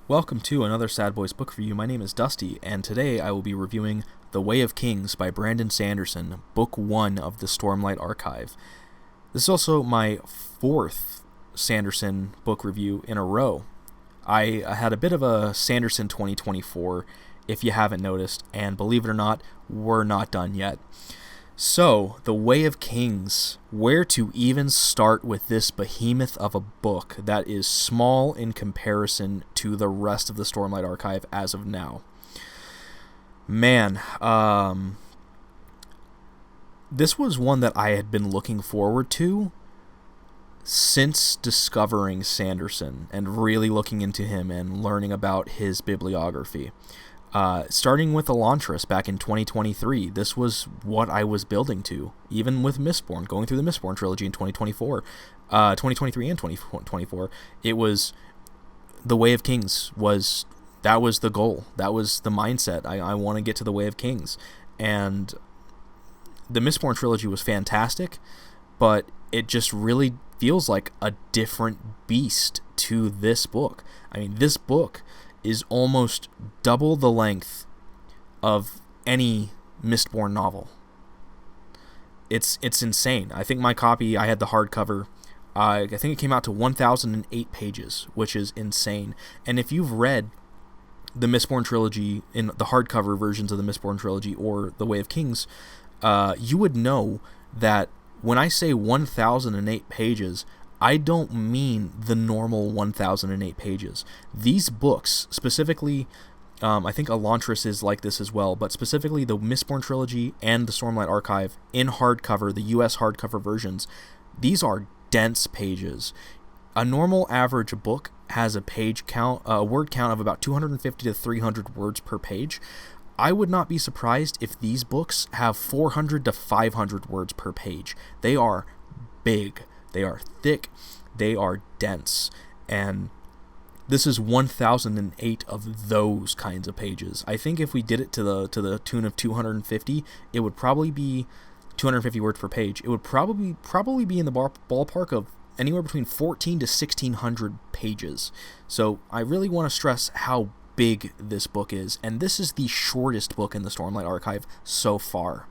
Welcome to another Sad Boys book review. My name is Dusty, and today I will be reviewing The Way of Kings by Brandon Sanderson, Book 1 of the Stormlight Archive. This is also my fourth Sanderson book review in a row. I had a bit of a Sanderson 2024, if you haven't noticed, and believe it or not, we're not done yet. So, The Way of Kings. Where to even start with this behemoth of a book that is small in comparison to the rest of the Stormlight Archive as of now? Man, this was one that I had been looking forward to since discovering Sanderson and really looking into him and learning about his bibliography. Starting with Elantris back in 2023, this was what I was building to, even with Mistborn, going through the Mistborn trilogy in 2023 and 2024. It was The Way of Kings that was the goal. That was the mindset. I want to get to The Way of Kings. And the Mistborn trilogy was fantastic, but it just really feels like a different beast to this book. I mean, this book is almost double the length of any Mistborn novel. It's insane. I think my copy, I had the hardcover, I think it came out to 1,008 pages, which is insane. And if you've read the Mistborn trilogy, in the hardcover versions of the Mistborn trilogy or The Way of Kings, you would know that when I say 1,008 pages, I don't mean the normal 1,008 pages. These books, specifically, I think Elantris is like this as well, but specifically the Mistborn trilogy and the Stormlight Archive in hardcover, the US hardcover versions, these are dense pages. A normal average book has a page count, a word count of about 250 to 300 words per page. I would not be surprised if these books have 400 to 500 words per page. They are big. They are thick, they are dense, and this is 1,008 of those kinds of pages. I think if we did it to the tune of 250, it would probably be 250 words per page. It would probably be in the ballpark of anywhere between 14 to 1,600 pages. So I really want to stress how big this book is, and this is the shortest book in the Stormlight Archive so far.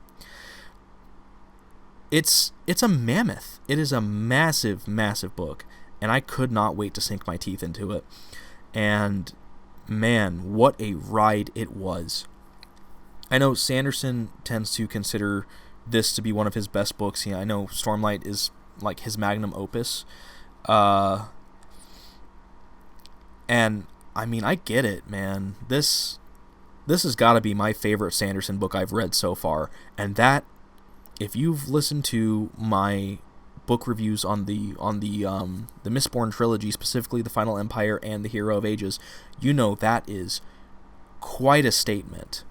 It's a mammoth. It is a massive, massive book, and I could not wait to sink my teeth into it. And man, what a ride it was. I know Sanderson tends to consider this to be one of his best books. I know Stormlight is like his magnum opus. And I mean, I get it, man. This has got to be my favorite Sanderson book I've read so far, and that, if you've listened to my book reviews on the Mistborn trilogy, specifically The Final Empire and The Hero of Ages, you know that is quite a statement.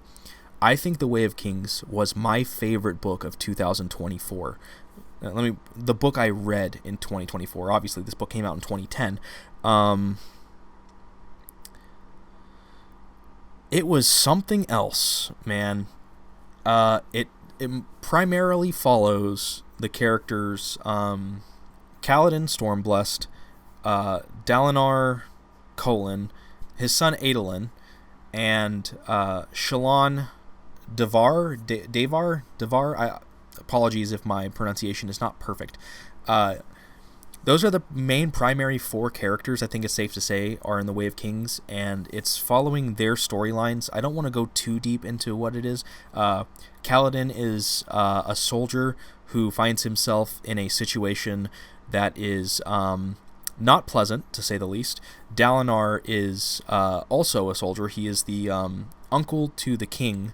I think The Way of Kings was my favorite book of 2024. The book I read in 2024. Obviously, this book came out in 2010. It was something else, man. It primarily follows the characters Kaladin Stormblessed, Dalinar Kholin, his son Adolin, and Shallan Devar. Apologies if my pronunciation is not perfect. Those are the main primary four characters, I think it's safe to say, are in The Way of Kings, and it's following their storylines. I don't want to go too deep into what it is. Kaladin is a soldier who finds himself in a situation that is not pleasant, to say the least. Dalinar is also a soldier. He is the uncle to the king,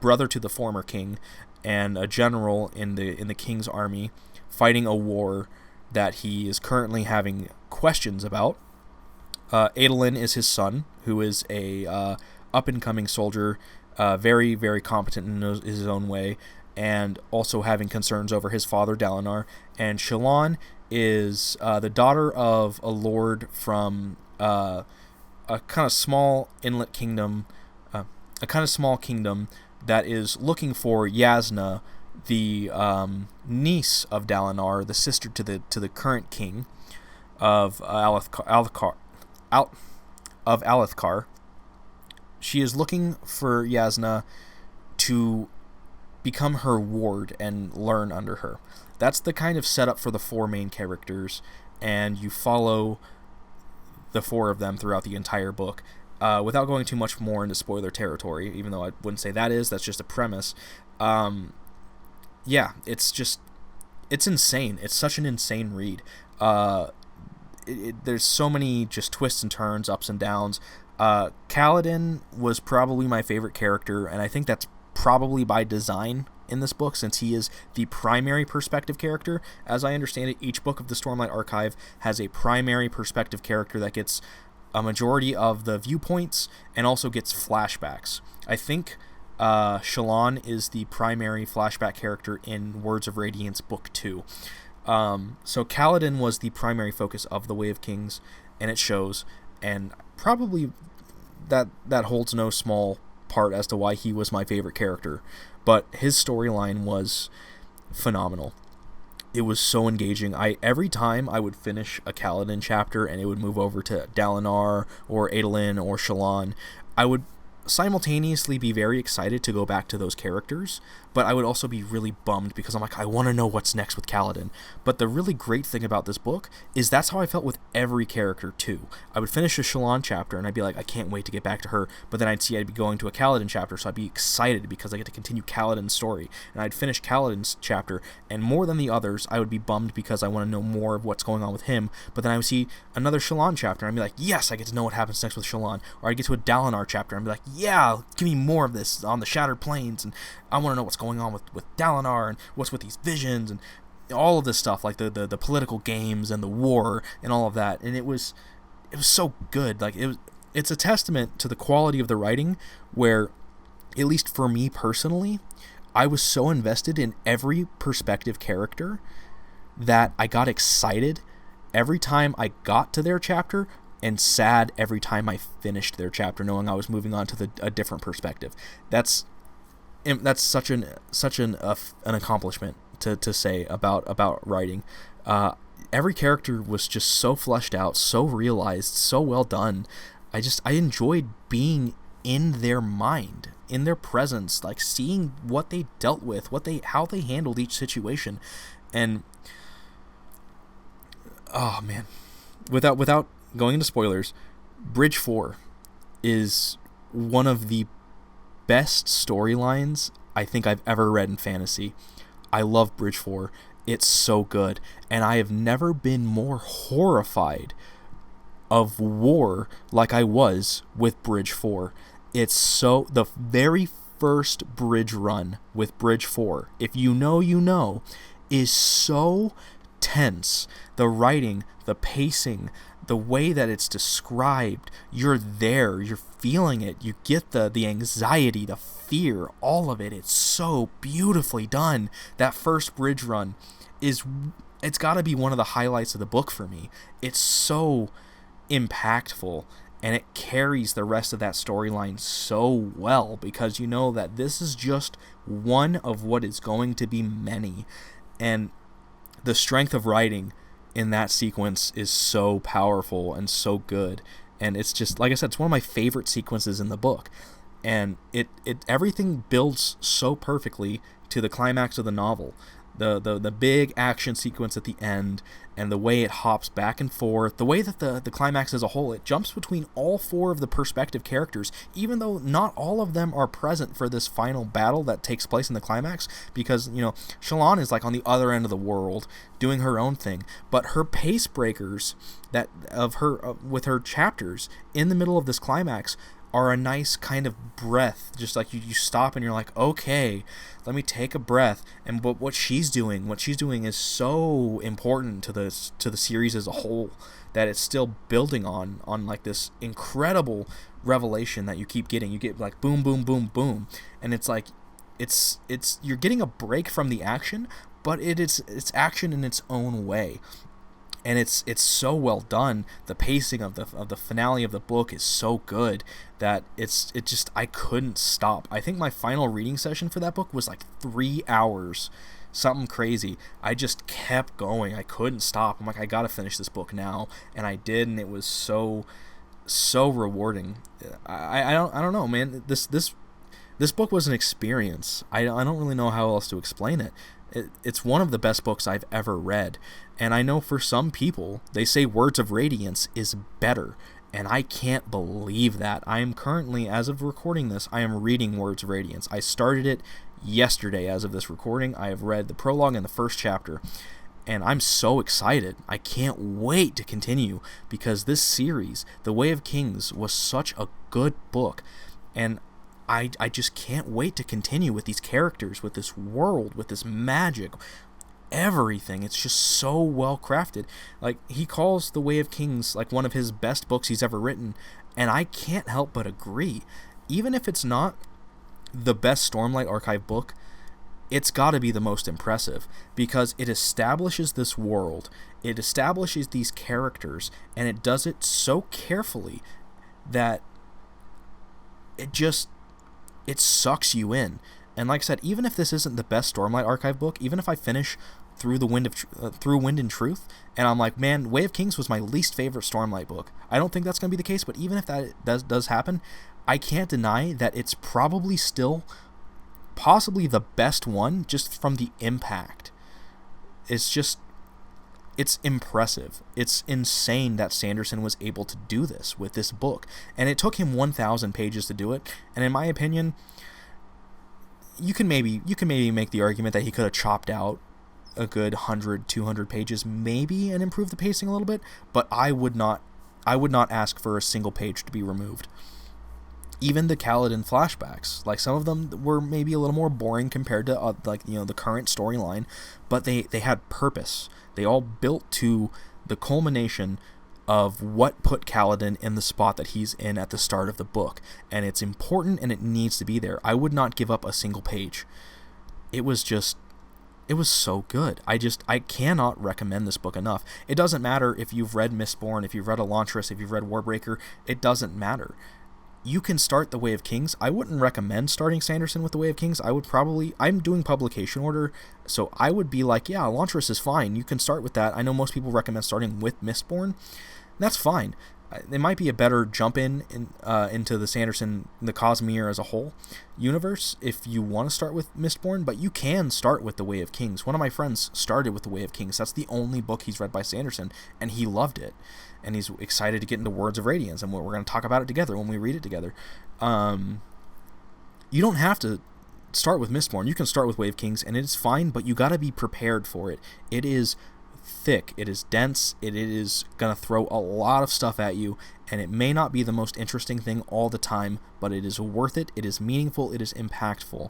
brother to the former king, and a general in the king's army, fighting a war that he is currently having questions about. Adolin is his son, who is a up-and-coming soldier, very, very competent in his own way, and also having concerns over his father, Dalinar. And Shallan is the daughter of a lord from a kind of small inlet kingdom, a kind of small kingdom that is looking for Yasna, the niece of Dalinar, the sister to the current king of of Alethkar. She is looking for Yasna to become her ward and learn under her. That's the kind of setup for the 4 main characters, and you follow the 4 of them throughout the entire book. Without going too much more into spoiler territory, even though I wouldn't say that's just a premise. Yeah, it's insane. It's such an insane read. There's so many just twists and turns, ups and downs. Kaladin was probably my favorite character, and I think that's probably by design in this book, since he is the primary perspective character. As I understand it, each book of the Stormlight Archive has a primary perspective character that gets a majority of the viewpoints and also gets flashbacks. I think Shallan is the primary flashback character in Words of Radiance Book 2. So Kaladin was the primary focus of The Way of Kings, and it shows, and probably that holds no small part as to why he was my favorite character. But his storyline was phenomenal. It was so engaging. Every time I would finish a Kaladin chapter and it would move over to Dalinar or Adolin or Shallan, I would simultaneously be very excited to go back to those characters, but I would also be really bummed because I'm like, I want to know what's next with Kaladin. But the really great thing about this book is that's how I felt with every character too. I would finish a Shallan chapter and I'd be like, I can't wait to get back to her, but then I'd see I'd be going to a Kaladin chapter, so I'd be excited because I get to continue Kaladin's story, and I'd finish Kaladin's chapter, and more than the others, I would be bummed because I want to know more of what's going on with him, but then I would see another Shallan chapter and I'd be like, yes, I get to know what happens next with Shallan. Or I'd get to a Dalinar chapter and I'd be like, yeah, give me more of this on the Shattered Plains, and I want to know what's going on with Dalinar and what's with these visions and all of this stuff, like the political games and the war and all of that. And it was so good. Like it's a testament to the quality of the writing, where, at least for me personally, I was so invested in every perspective character that I got excited every time I got to their chapter and sad every time I finished their chapter, knowing I was moving on to a different perspective. That's such an accomplishment to say about writing. Every character was just so fleshed out, so realized, so well done. I enjoyed being in their mind, in their presence, like seeing what they dealt with, how they handled each situation. And oh man, without going into spoilers, Bridge 4 is one of the best storylines I think I've ever read in fantasy. I love Bridge 4. It's so good. And I have never been more horrified of war like I was with Bridge 4. The very first bridge run with Bridge 4, if you know, you know, is so tense. The writing, the pacing, the way that it's described, you're there, you're feeling it, you get the anxiety, the fear, all of it. It's so beautifully done. That first bridge run it's got to be one of the highlights of the book for me. It's so impactful, and it carries the rest of that storyline so well, because you know that this is just one of what is going to be many. And the strength of writing in that sequence is so powerful and so good. And it's just, like I said, it's one of my favorite sequences in the book. And it everything builds so perfectly to the climax of the novel. The big action sequence at the end, and the way it hops back and forth, the way that the climax as a whole, it jumps between all 4 of the perspective characters, even though not all of them are present for this final battle that takes place in the climax, because, you know, Shallan is like on the other end of the world doing her own thing, but her pace breakers with her chapters in the middle of this climax are a nice kind of breath. Just like you stop and you're like, okay, let me take a breath. And but what she's doing is so important to the series as a whole, that it's still building on like this incredible revelation that you keep getting. You get like boom, boom, boom, boom, and it's like it's you're getting a break from the action, but it's action in its own way. And it's so well done. The pacing of the finale of the book is so good that I couldn't stop. I think my final reading session for that book was like 3 hours, something crazy. I just kept going. I couldn't stop. I'm like, I gotta finish this book now, and I did, and it was so so rewarding. I don't know, man. This book was an experience. I don't really know how else to explain it. It's one of the best books I've ever read, and I know for some people they say Words of Radiance is better, and I can't believe that. I am currently, as of recording this, I am reading Words of Radiance. I started it yesterday as of this recording. I have read the prologue and the first chapter, and I'm so excited. I can't wait to continue, because this series, The Way of Kings, was such a good book, and I just can't wait to continue with these characters, with this world, with this magic, everything. It's just so well crafted. Like, he calls The Way of Kings like one of his best books he's ever written, and I can't help but agree. Even if it's not the best Stormlight Archive book, it's got to be the most impressive, because it establishes this world, it establishes these characters, and it does it so carefully that it sucks you in. And like I said, even if this isn't the best Stormlight Archive book, even if I finish through Wind and Truth, and I'm like, man, Way of Kings was my least favorite Stormlight book, I don't think that's going to be the case, but even if that does happen, I can't deny that it's probably still possibly the best one, just from the impact. It's impressive. It's insane that Sanderson was able to do this with this book. And it took him 1,000 pages to do it. And in my opinion, you can maybe make the argument that he could have chopped out a good 100, 200 pages maybe and improved the pacing a little bit, but I would not ask for a single page to be removed. Even the Kaladin flashbacks, like, some of them were maybe a little more boring compared to the current storyline, but they had purpose. They all built to the culmination of what put Kaladin in the spot that he's in at the start of the book, and it's important and it needs to be there. I would not give up a single page. It was so good. I cannot recommend this book enough. It doesn't matter if you've read Mistborn, if you've read Elantris, if you've read Warbreaker, it doesn't matter. You can start The Way of Kings. I wouldn't recommend starting Sanderson with The Way of Kings. I'm doing publication order, so I would be like, yeah, Elantris is fine. You can start with that. I know most people recommend starting with Mistborn. That's fine. It might be a better jump into the Sanderson, the Cosmere as a whole universe if you want to start with Mistborn, but you can start with The Way of Kings. One of my friends started with The Way of Kings. That's the only book he's read by Sanderson, and he loved it. And he's excited to get into Words of Radiance, and we're going to talk about it together when we read it together. You don't have to start with Mistborn. You can start with Way of Kings, and it's fine, but you got to be prepared for it. It is thick, it is dense, it is going to throw a lot of stuff at you, and it may not be the most interesting thing all the time, but it is worth it, it is meaningful, it is impactful.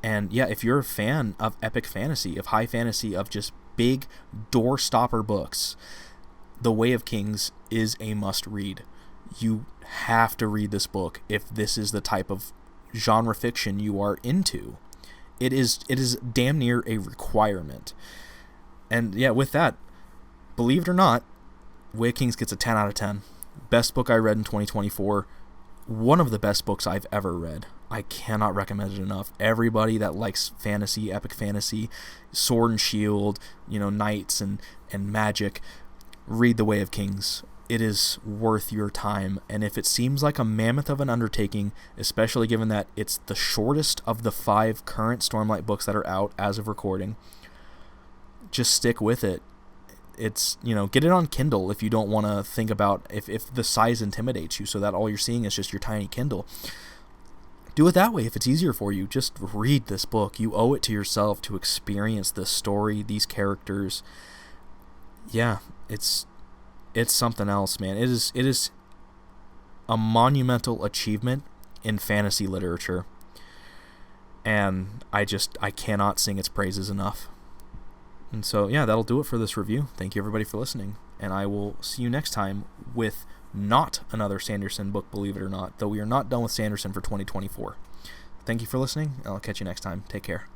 And yeah, if you're a fan of epic fantasy, of high fantasy, of just big door-stopper books, The Way of Kings is a must-read. You have to read this book if this is the type of genre fiction you are into. It is damn near a requirement. And yeah, with that, believe it or not, Way of Kings gets a 10 out of 10. Best book I read in 2024. One of the best books I've ever read. I cannot recommend it enough. Everybody that likes fantasy, epic fantasy, sword and shield, knights and magic, read The Way of Kings. It is worth your time, and if it seems like a mammoth of an undertaking, especially given that it's the shortest of the 5 current Stormlight books that are out as of recording, just stick with it. It's, get it on Kindle if you don't want to think about if the size intimidates you, so that all you're seeing is just your tiny Kindle. Do it that way if it's easier for you. Just read this book. You owe it to yourself to experience this story, these characters. Yeah, it's something else, man. It is a monumental achievement in fantasy literature, and I cannot sing its praises enough. And so, yeah, that'll do it for this review. Thank you, everybody, for listening, and I will see you next time with not another Sanderson book, believe it or not, though we are not done with Sanderson for 2024. Thank you for listening, and I'll catch you next time. Take care.